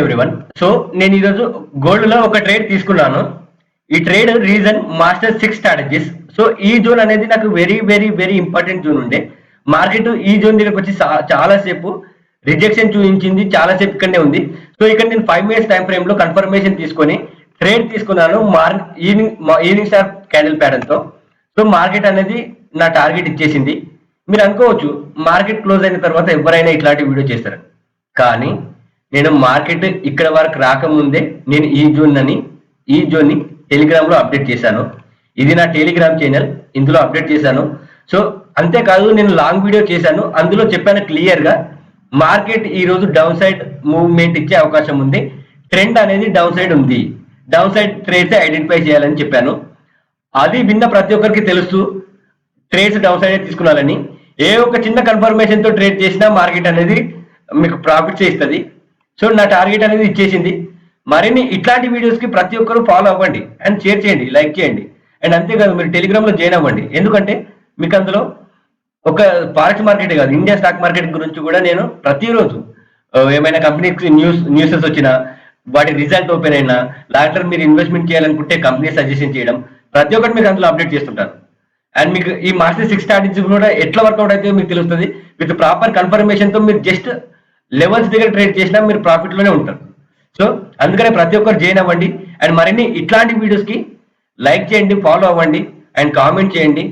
Everyone. So నేను ఈరోజు gold లో ఒక ట్రేడ్ తీసుకున్నాను. ఈ trade reason master 6 strategies. So ఈ జోన్ అనేది నాకు very very very important zone ఉండే. మార్కెట్ ఈ జోన్ దగ్గరకు వచ్చి చాలా సేపు రిజెక్షన్ చూపించింది, చాలా సేపు ఇక్కడనే ఉంది. సో ఇక్కడ నేను 5 మినిట్స్ టైం ఫ్రేమ్ లో కన్ఫర్మేషన్ తీసుకొని ట్రేడ్ తీసుకున్నాను ఈవినింగ్ స్టార్ క్యాండిల్ ప్యాటర్న్ తో. సో మార్కెట్ అనేది నా టార్గెట్ ఇచ్చేసింది. మీరు అనుకోవచ్చు మార్కెట్ క్లోజ్ అయిన తర్వాత ఎవరైనా ఇట్లాంటి వీడియో చేస్తారు, కానీ నేను మార్కెట్ ఇక్కడ వరకు రాకముందే నేను ఈ జోన్ ని టెలిగ్రామ్ లో అప్డేట్ చేశాను. ఇది నా టెలిగ్రామ్ ఛానల్, ఇందులో అప్డేట్ చేశాను. సో అంతేకాదు నేను లాంగ్ వీడియో చేశాను, అందులో చెప్పాను క్లియర్ గా మార్కెట్ ఈ రోజు డౌన్ సైడ్ మూవ్మెంట్ ఇచ్చే అవకాశం ఉంది, ట్రెండ్ అనేది డౌన్ సైడ్ ఉంది, డౌన్ సైడ్ ట్రేడ్స్ ఐడెంటిఫై చేయాలని చెప్పాను. అది విన్న ప్రతి ఒక్కరికి తెలుసు ట్రేడ్స్ డౌన్ సైడ్ తీసుకున్నారని. ఏ ఒక చిన్న కన్ఫర్మేషన్ తో ట్రేడ్ చేసినా మార్కెట్ అనేది మీకు ప్రాఫిట్స్ ఇస్తుంది. సో నా టార్గెట్ అనేది ఇచ్చేసింది. మరిన్ని ఇట్లాంటి వీడియోస్ కి ప్రతి ఒక్కరు ఫాలో అవ్వండి అండ్ షేర్ చేయండి, లైక్ చేయండి. అండ్ అంతేకాదు మీరు టెలిగ్రామ్ లో జాయిన్ అవ్వండి, ఎందుకంటే మీకు అందులో ఒక ఫారెక్స్ మార్కెట్ కాదు, ఇండియా స్టాక్ మార్కెట్ గురించి కూడా నేను ప్రతిరోజు ఏమైనా కంపెనీస్ న్యూసెస్ వచ్చినా, వాటి రిజల్ట్ ఓపెన్ అయినా, లాంగ్ మీరు ఇన్వెస్ట్మెంట్ చేయాలనుకుంటే కంపెనీ సజెషన్ చేయడం, ప్రతి ఒక్కటి మీకు అందులో అప్డేట్ చేస్తుంటాను. అండ్ మీకు ఈ మాస్టర్ 6 స్ట్రాటజీ కూడా ఎట్లా వర్కౌట్ అయితే మీకు తెలుస్తుంది. విత్ ప్రాపర్ కన్ఫర్మేషన్ తో మీరు జస్ట్ లెవెల్స్ దగ్గర ట్రేడ్ చేసినా మీరు ప్రాఫిట్ లోనే ఉంటారు. సో అందుకనే ప్రతి ఒక్కరు జాయిన్ అవ్వండి. అండ్ మరిన్ని ఇట్లాంటి వీడియోస్ కి లైక్ చేయండి, ఫాలో అవ్వండి అండ్ కామెంట్ చేయండి.